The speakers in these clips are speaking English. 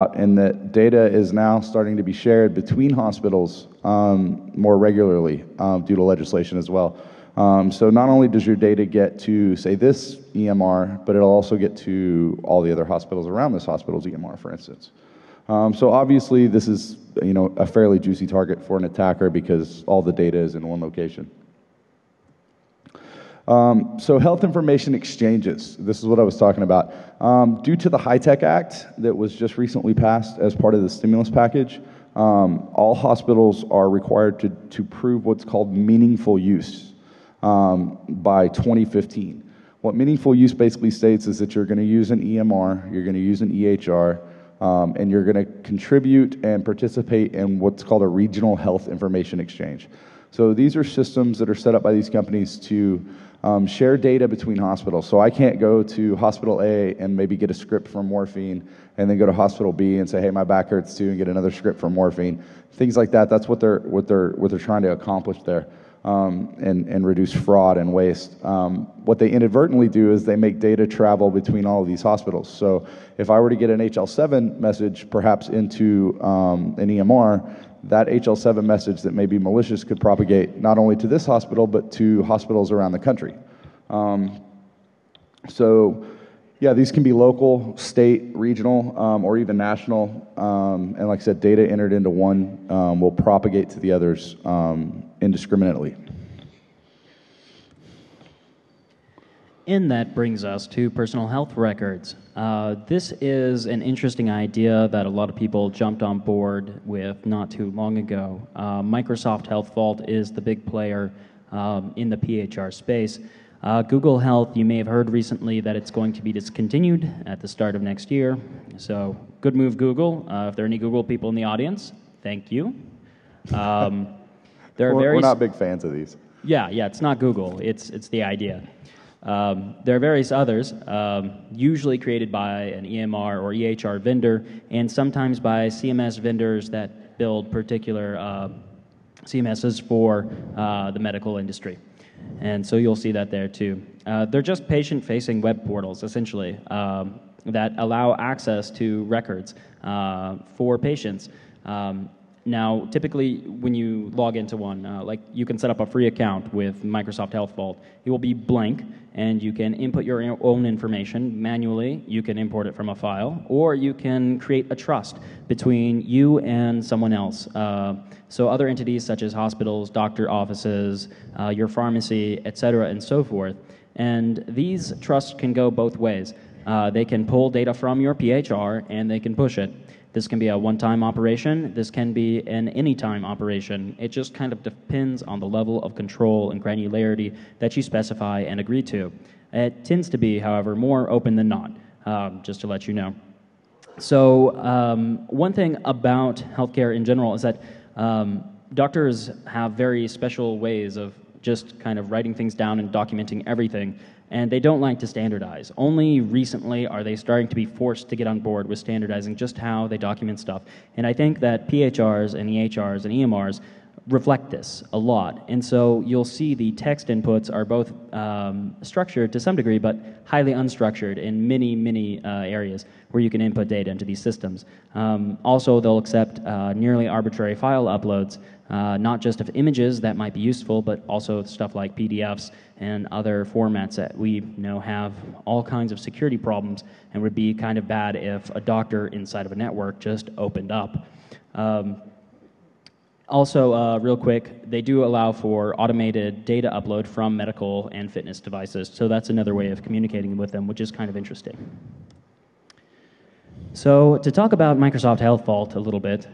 and that data is now starting to be shared between hospitals more regularly due to legislation as well. So not only does your data get to, say, this EMR, but it'll also get to all the other hospitals around this hospital's EMR, for instance. So obviously this is, a fairly juicy target for an attacker because all the data is in one location. So health information exchanges, this is what I was talking about. Due to the HITECH Act that was just recently passed as part of the stimulus package, all hospitals are required to prove what's called meaningful use by 2015. What meaningful use basically states is that you're going to use an EMR, you're going to use an EHR, and you're going to contribute and participate in what's called a regional health information exchange. So these are systems that are set up by these companies to share data between hospitals. So I can't go to hospital A and maybe get a script for morphine and then go to hospital B and say, hey, my back hurts too, and get another script for morphine. Things like that. That's what they're trying to accomplish there, and reduce fraud and waste. What they inadvertently do is they make data travel between all of these hospitals. So if I were to get an HL7 message perhaps into an EMR, that HL7 message that may be malicious could propagate not only to this hospital, but to hospitals around the country. So yeah, these can be local, state, regional, or even national. And like I said, data entered into one will propagate to the others indiscriminately. And that brings us to personal health records. This is an interesting idea that a lot of people jumped on board with not too long ago. Microsoft Health Vault is the big player in the PHR space. Google Health, you may have heard recently that it's going to be discontinued at the start of next year. So good move, Google. If there are any Google people in the audience, thank you. We're not big fans of these. Yeah, it's not Google. It's the idea. There are various others, usually created by an EMR or EHR vendor, and sometimes by CMS vendors that build particular CMSs for the medical industry. And so you'll see that there too. They're just patient-facing web portals, essentially, that allow access to records for patients. Now, typically, when you log into one, like you can set up a free account with Microsoft Health Vault. It will be blank, and you can input your own information manually. You can import it from a file, or you can create a trust between you and someone else. So other entities such as hospitals, doctor offices, your pharmacy, etc., and so forth. And these trusts can go both ways. They can pull data from your PHR, and they can push it. This can be a one-time operation. This can be an anytime operation. It just kind of depends on the level of control and granularity that you specify and agree to. It tends to be, however, more open than not, just to let you know. So one thing about healthcare in general is that doctors have very special ways of just kind of writing things down and documenting everything, and they don't like to standardize. Only recently are they starting to be forced to get on board with standardizing just how they document stuff. And I think that PHRs and EHRs and EMRs reflect this a lot. And so you'll see the text inputs are both structured to some degree, but highly unstructured in many areas where you can input data into these systems. Also, they'll accept nearly arbitrary file uploads, not just of images that might be useful, but also stuff like PDFs and other formats that we know have all kinds of security problems and would be kind of bad if a doctor inside of a network just opened up. Also, real quick, they do allow for automated data upload from medical and fitness devices, so that's another way of communicating with them, which is kind of interesting. So to talk about Microsoft Health Vault a little bit,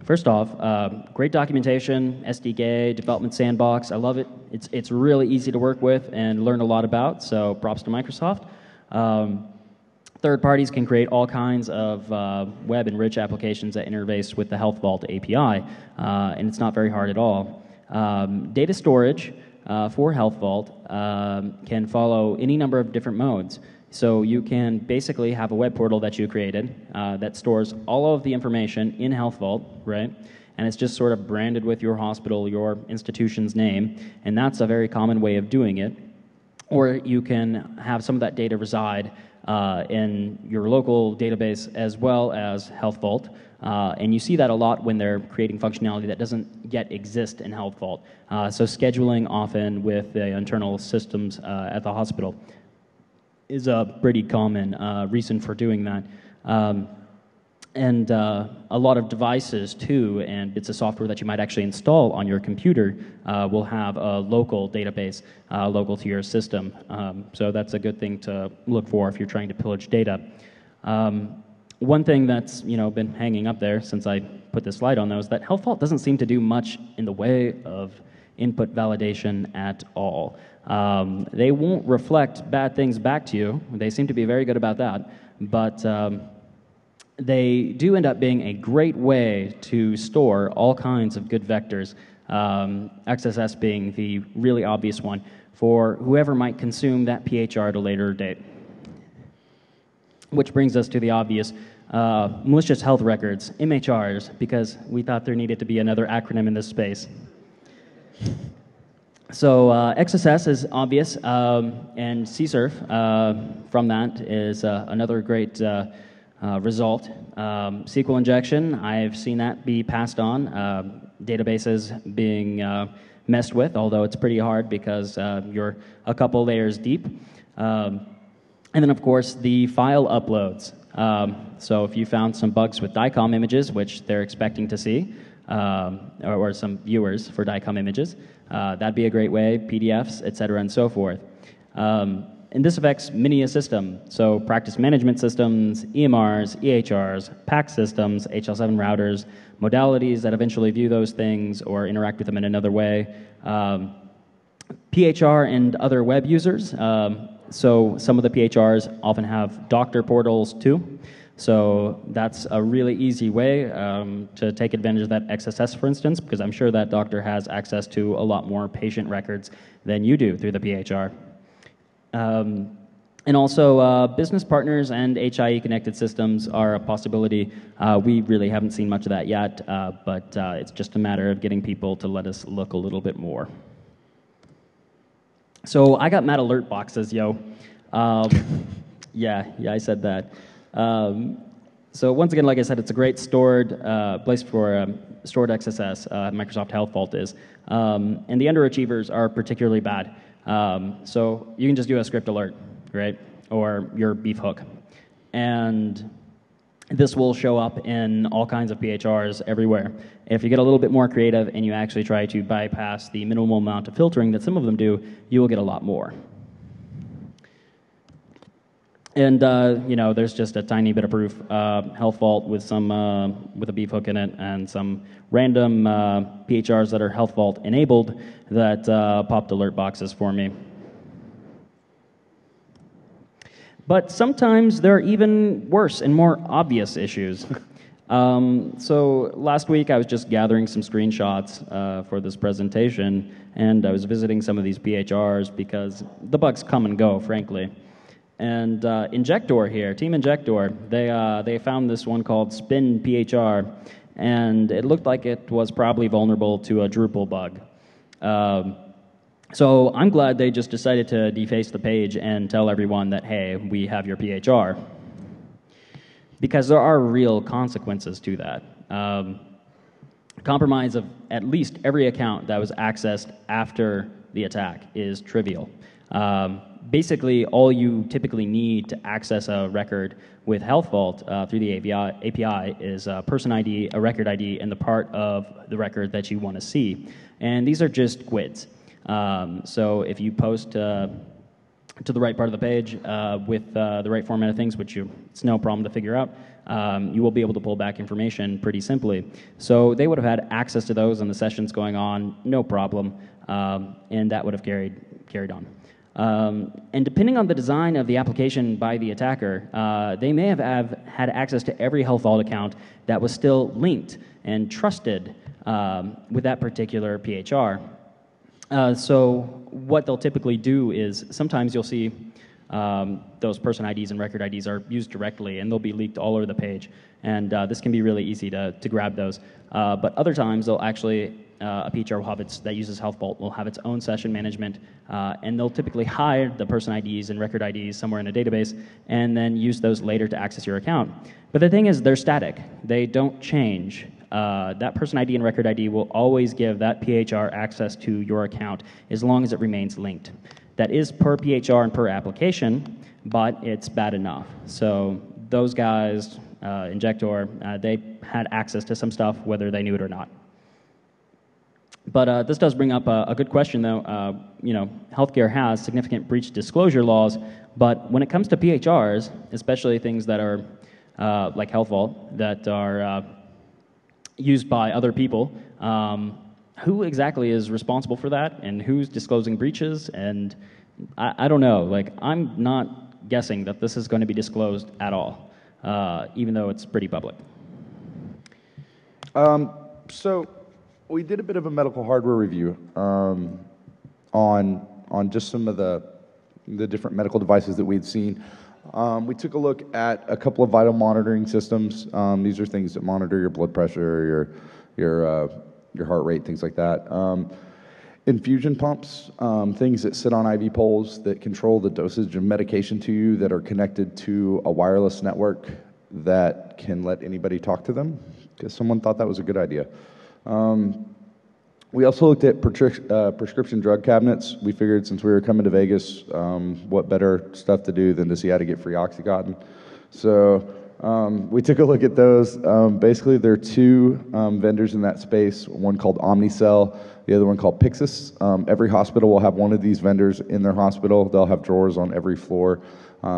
first off, great documentation, SDK, development sandbox. I love it. It's really easy to work with and learn a lot about, so props to Microsoft. Third parties can create all kinds of web and rich applications that interface with the Health Vault API, and it's not very hard at all. Data storage for Health Vault can follow any number of different modes. So you can basically have a web portal that you created that stores all of the information in Health Vault, right? And it's just sort of branded with your hospital, your institution's name, and that's a very common way of doing it. Or you can have some of that data reside in your local database as well as Health Vault. And you see that a lot when they're creating functionality that doesn't yet exist in Health Vault. So scheduling often with the internal systems at the hospital is a pretty common reason for doing that. And a lot of devices too, and bits of software that you might actually install on your computer will have a local database local to your system. So that's a good thing to look for if you're trying to pillage data. One thing that's been hanging up there since I put this slide on though is that Health Vault doesn't seem to do much in the way of input validation at all. They won't reflect bad things back to you. They seem to be very good about that, but they do end up being a great way to store all kinds of good vectors, XSS being the really obvious one for whoever might consume that PHR at a later date. Which brings us to the obvious, malicious health records, MHRs, because we thought there needed to be another acronym in this space. So XSS is obvious, and CSRF from that is another great result. SQL injection, I've seen that be passed on. Databases being messed with, although it's pretty hard because you're a couple layers deep. And then, of course, the file uploads. So if you found some bugs with DICOM images, which they're expecting to see, or some viewers for DICOM images, that'd be a great way, PDFs, et cetera, and so forth. And this affects many a system, so practice management systems, EMRs, EHRs, PACS systems, HL7 routers, modalities that eventually view those things or interact with them in another way, PHR and other web users. So some of the PHRs often have doctor portals too, so that's a really easy way to take advantage of that XSS, for instance, because I'm sure that doctor has access to a lot more patient records than you do through the PHR. And also, business partners and HIE connected systems are a possibility. We really haven't seen much of that yet, but it's just a matter of getting people to let us look a little bit more. So I got mad alert boxes, yo. Yeah, I said that. So once again, like I said, it's a great stored place for stored XSS. Microsoft Health Vault is, and the underachievers are particularly bad. So you can just do a script alert, right, or your beef hook, and this will show up in all kinds of PHRs everywhere. If you get a little bit more creative and you actually try to bypass the minimal amount of filtering that some of them do, you will get a lot more. And there's just a tiny bit of proof. Health Vault with some with a beef hook in it, and some random PHRs that are Health Vault enabled that popped alert boxes for me. But sometimes there are even worse and more obvious issues. So last week I was just gathering some screenshots for this presentation, and I was visiting some of these PHRs because the bugs come and go, frankly. And Injector here, Team Injector, they found this one called Spin PHR, and it looked like it was probably vulnerable to a Drupal bug. So I'm glad they just decided to deface the page and tell everyone that, hey, we have your PHR. Because there are real consequences to that. Compromise of at least every account that was accessed after the attack is trivial. Basically, all you typically need to access a record with Health Vault through the API is a person ID, a record ID, and the part of the record that you want to see. And these are just GUIDs. So if you post to the right part of the page with the right format of things, which it's no problem to figure out, you will be able to pull back information pretty simply. So they would have had access to those and the sessions going on, no problem, and that would have carried on. And depending on the design of the application by the attacker, they may have had access to every Health Vault account that was still linked and trusted with that particular PHR. So what they'll typically do is sometimes you'll see those person IDs and record IDs are used directly, and they'll be leaked all over the page. And this can be really easy to grab those. But other times, they'll actually, a PHR will have that uses Health Vault will have its own session management, and they'll typically hide the person IDs and record IDs somewhere in a database, and then use those later to access your account. But the thing is, they're static. They don't change. That person ID and record ID will always give that PHR access to your account as long as it remains linked. That is per PHR and per application, but it's bad enough. So those guys, Injector, they had access to some stuff whether they knew it or not. But this does bring up a good question, though. You know, healthcare has significant breach disclosure laws, but when it comes to PHRs, especially things that are like Health Vault, that are used by other people, who exactly is responsible for that, and who's disclosing breaches? And I don't know. Like, I'm not guessing that this is going to be disclosed at all, even though it's pretty public. So we did a bit of a medical hardware review on just some of the different medical devices that we'd seen. We took a look at a couple of vital monitoring systems. These are things that monitor your blood pressure, your heart rate, things like that. Infusion pumps, things that sit on IV poles that control the dosage of medication to you, that are connected to a wireless network that can let anybody talk to them, because someone thought that was a good idea. We also looked at prescription drug cabinets. We figured since we were coming to Vegas, what better stuff to do than to see how to get free Oxycontin. So we took a look at those. Basically, there are two vendors in that space, one called Omnicell, the other one called Pyxis. Every hospital will have one of these vendors in their hospital. They'll have drawers on every floor.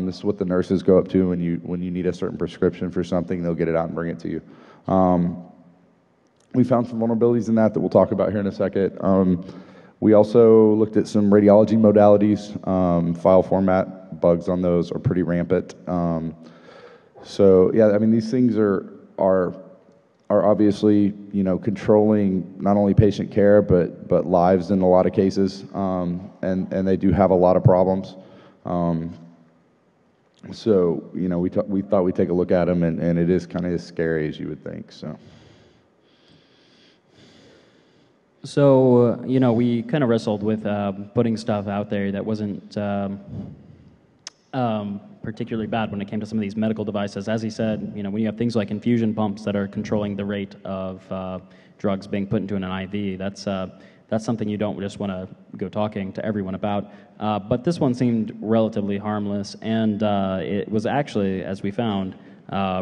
This is what the nurses go up to when you need a certain prescription for something. They'll get it out and bring it to you. We found some vulnerabilities in that we'll talk about here in a second. We also looked at some radiology modalities. File format bugs on those are pretty rampant. So yeah, I mean, these things are obviously, you know, controlling not only patient care but lives in a lot of cases, and they do have a lot of problems. So you know, we thought we'd take a look at them, and it is kind of as scary as you would think. So, you know, we kind of wrestled with putting stuff out there that wasn't particularly bad when it came to some of these medical devices. As he said, you know, when you have things like infusion pumps that are controlling the rate of drugs being put into an IV, that's something you don't just want to go talking to everyone about. But this one seemed relatively harmless, and it was actually, as we found,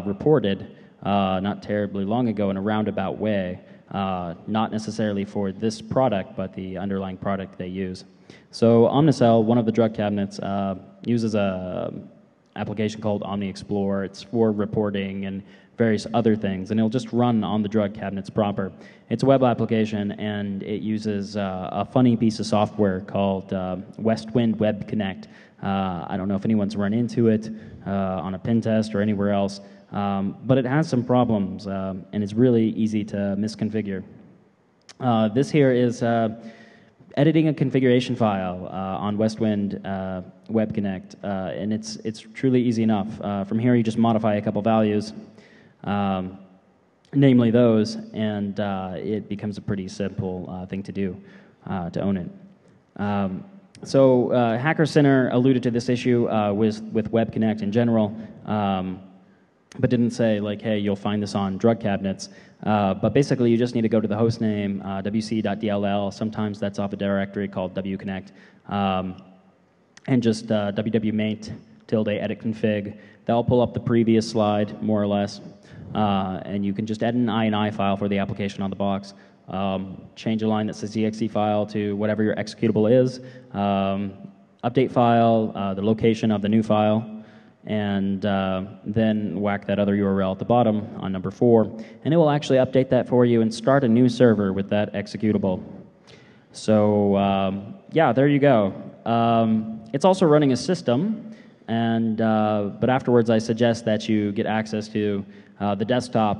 reported not terribly long ago in a roundabout way. Not necessarily for this product, but the underlying product they use. So Omnicell, one of the drug cabinets, uses a application called Omni Explore. It's for reporting and various other things, and it'll just run on the drug cabinets proper. It's a web application, and it uses a funny piece of software called Westwind Web Connect. I don't know if anyone's run into it on a pen test or anywhere else. But it has some problems, and it's really easy to misconfigure. This here is editing a configuration file on Westwind Web Connect, and it's truly easy enough. From here, you just modify a couple values, namely those, and it becomes a pretty simple thing to do to own it. So Hacker Center alluded to this issue with Web Connect in general. But didn't say, like, hey, you'll find this on drug cabinets. But basically, you just need to go to the host name, wc.dll. Sometimes that's off a directory called wconnect. And just www.maint ~edit config. That'll pull up the previous slide, more or less. And you can just add an INI file for the application on the box. Change a line that says exe file to whatever your executable is. Update file, the location of the new file. And then whack that other URL at the bottom on number 4, and it will actually update that for you and start a new server with that executable. So yeah, there you go. It's also running a system, and but afterwards I suggest that you get access to the desktop